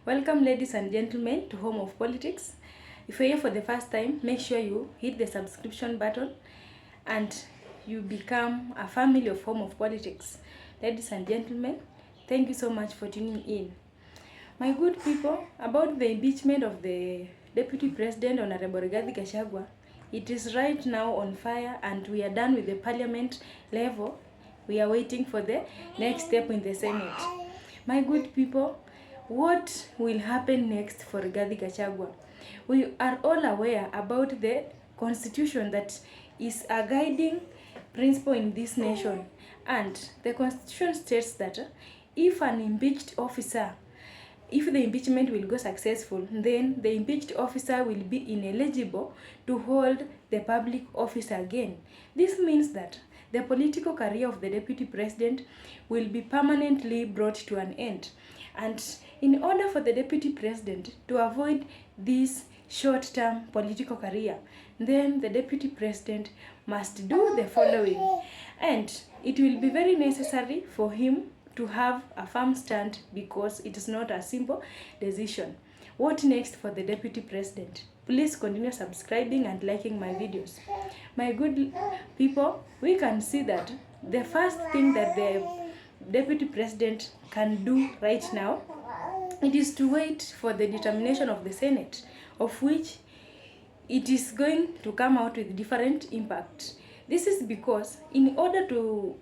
Welcome, ladies and gentlemen, to Home of Politics. If you're here for the first time, make sure you hit the subscription button and you become a family of Home of Politics. Ladies and gentlemen, thank you so much for tuning in. My good people, about the impeachment of the Deputy President, Honorable Rigathi Gachagua, it is right now on fire and we are done with the Parliament level. We are waiting for the next step in the Senate. My good people, what will happen next for Rigathi Gachagua? We are all aware about the constitution that is a guiding principle in this nation, and the constitution states that if an impeached officer, if the impeachment will go successful, then the impeached officer will be ineligible to hold the public office again. This means that the political career of the deputy president will be permanently brought to an end. And in order for the deputy president to avoid this short-term political career, then the deputy president must do the following. And it will be very necessary for him to have a firm stand, because it is not a simple decision. What next for the deputy president? Please continue subscribing and liking my videos. My good people, we can see that the first thing that the deputy president can do right now, it is to wait for the determination of the Senate, of which it is going to come out with different impact. This is because in order to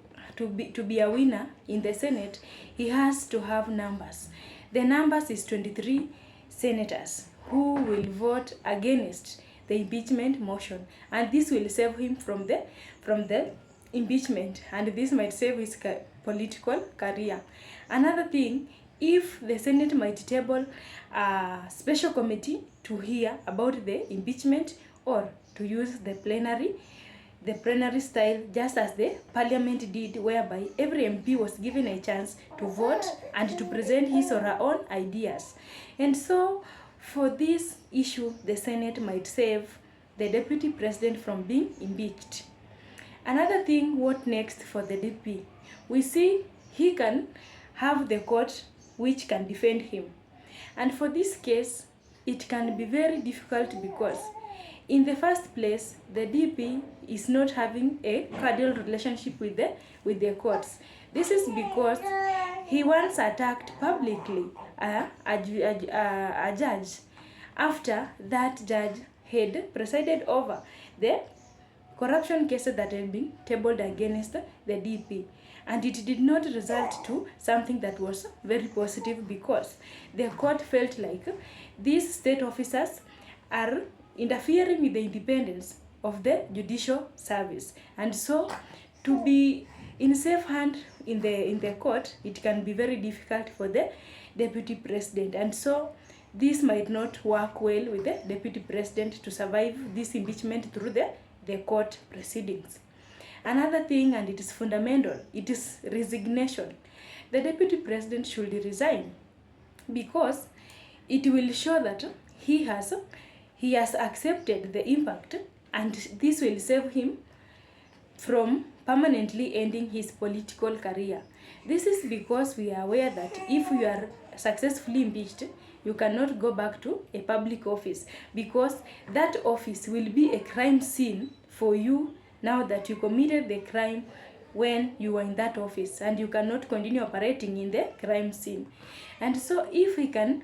be a winner in the Senate, he has to have numbers. The numbers is 23 senators who will vote against the impeachment motion, and this will save him from the impeachment, and this might save his political career. Another thing, if the Senate might table a special committee to hear about the impeachment, or to use the plenary style, just as the parliament did, whereby every MP was given a chance to vote and to present his or her own ideas. And so for this issue, the Senate might save the deputy president from being impeached. Another thing, what next for the DP? We see he can have the court which can defend him. And for this case, it can be very difficult, because in the first place, the DP is not having a cordial relationship with the courts. This is because he once attacked publicly a judge, after that judge had presided over the corruption cases that had been tabled against the DP. And it did not result to something that was very positive, because the court felt like these state officers are interfering with the independence of the judicial service. And so to be in safe hand in the court, it can be very difficult for the deputy president. And so this might not work well with the deputy president to survive this impeachment through the court proceedings. Another thing, and it is fundamental, it is resignation. The deputy president should resign, because it will show that he has accepted the impact, and this will save him from permanently ending his political career. This is because we are aware that if you are successfully impeached, you cannot go back to a public office, because that office will be a crime scene for you now that you committed the crime when you were in that office, and you cannot continue operating in the crime scene. And so if he can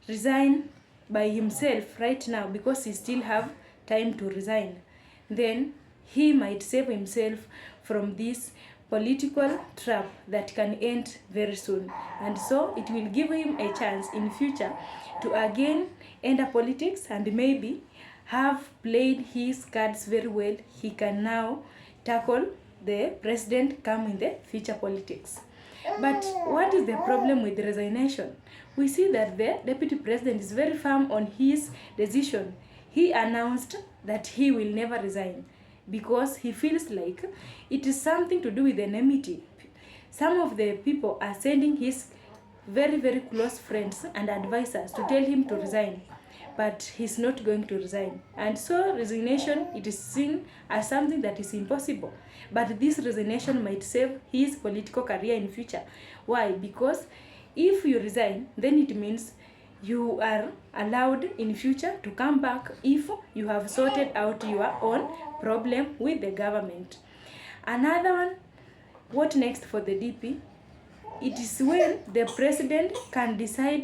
resign by himself right now, because he still have time to resign, then he might save himself from this political trap that can end very soon. And so it will give him a chance in future to again enter politics, and maybe have played his cards very well, he can now tackle the president come in the future politics. But what is the problem with resignation? We see that the deputy president is very firm on his decision. He announced that he will never resign, because he feels like it is something to do with enmity. Some of the people are sending his very, very close friends and advisors to tell him to resign, but he's not going to resign. And so resignation, it is seen as something that is impossible. But this resignation might save his political career in future. Why? Because if you resign, then it means you are allowed in future to come back if you have sorted out your own problem with the government. Another one, what next for the DP? It is when the president can decide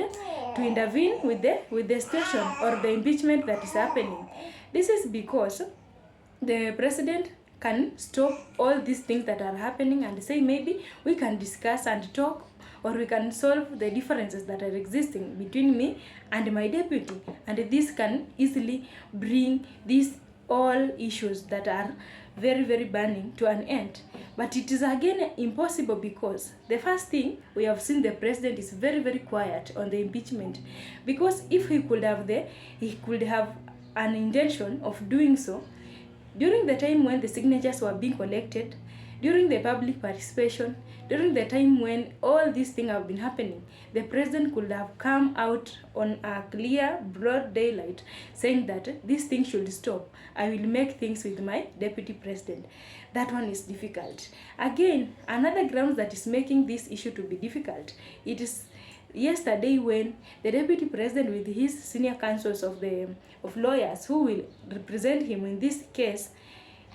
to intervene with the situation or the impeachment that is happening. This is because the president can stop all these things that are happening and say maybe we can discuss and talk, or we can solve the differences that are existing between me and my deputy, and this can easily bring these all issues that are very, very burning to an end. But it is again impossible, because the first thing we have seen, the president is very, very quiet on the impeachment, because if he could have an intention of doing so during the time when the signatures were being collected, during the public participation, during the time when all these things have been happening, the president could have come out on a clear, broad daylight saying that this thing should stop. I will make things with my deputy president. That one is difficult. Again, another ground that is making this issue to be difficult, it is yesterday when the deputy president with his senior counsels of lawyers who will represent him in this case,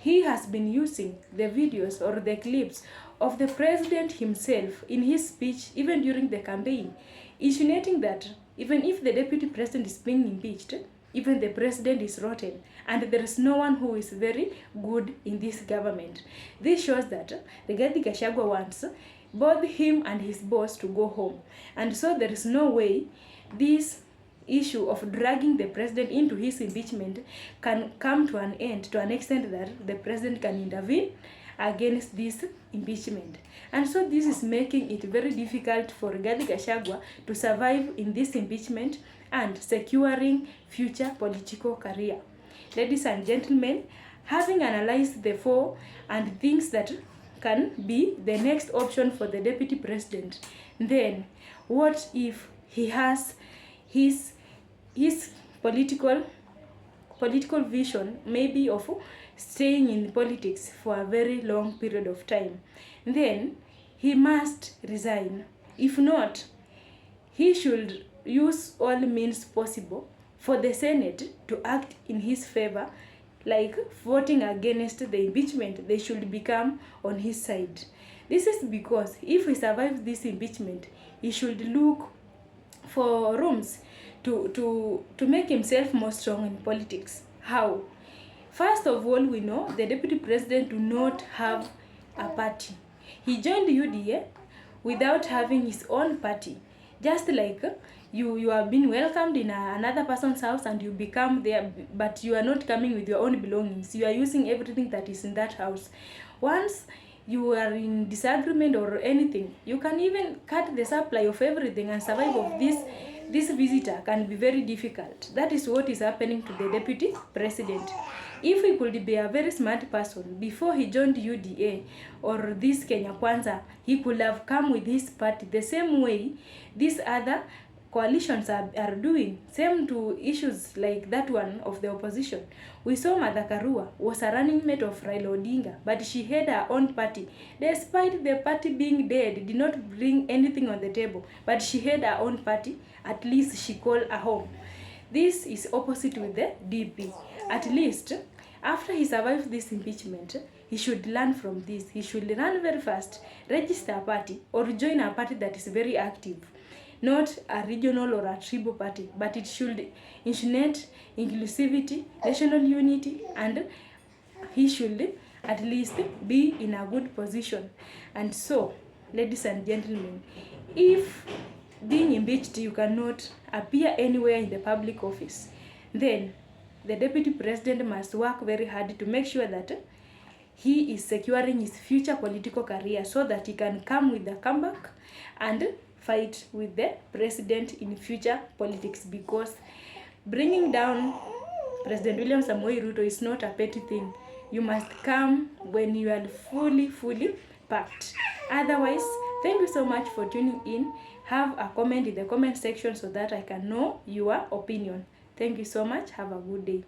he has been using the videos or the clips of the president himself in his speech, even during the campaign, insinuating that even if the deputy president is being impeached, even the president is rotten and there is no one who is very good in this government. This shows that Rigathi Gachagua wants both him and his boss to go home, and so there is no way this issue of dragging the president into his impeachment can come to an end, to an extent that the president can intervene against this impeachment. And so this is making it very difficult for Rigathi Gachagua to survive in this impeachment and securing future political career. Ladies and gentlemen, having analyzed the four and things that can be the next option for the deputy president, then what if he has his political vision maybe of staying in politics for a very long period of time? Then he must resign. If not, he should use all means possible for the Senate to act in his favor, like voting against the impeachment. They should become on his side. This is because if he survives this impeachment, he should look for rooms to make himself more strong in politics. How? First of all, we know the deputy president do not have a party. He joined UDA without having his own party. Just like you have been welcomed in another person's house and you become there, but you are not coming with your own belongings. You are using everything that is in that house. Once you are in disagreement or anything, you can even cut the supply of everything, and survive of this visitor can be very difficult. That is what is happening to the deputy president. If he could be a very smart person before he joined UDA or this Kenya Kwanza, he could have come with his party the same way these other coalitions are doing, same to issues like that one of the opposition. We saw Martha Karua was a running mate of Raila Odinga, but she had her own party. Despite the party being dead, did not bring anything on the table, but she had her own party. At least she called a home. This is opposite with the DP. At least, after he survives this impeachment, he should learn from this. He should run very fast, register a party, or join a party that is very active. Not a regional or a tribal party, but it should initiate inclusivity, national unity, and he should at least be in a good position. And so, ladies and gentlemen, if being impeached you cannot appear anywhere in the public office, then the deputy president must work very hard to make sure that he is securing his future political career, so that he can come with a comeback and fight with the president in future politics, because bringing down President William Samoei Ruto is not a petty thing. You must come when you are fully packed. Otherwise, thank you so much for tuning in. Have a comment in the comment section so that I can know your opinion. Thank you so much. Have a good day.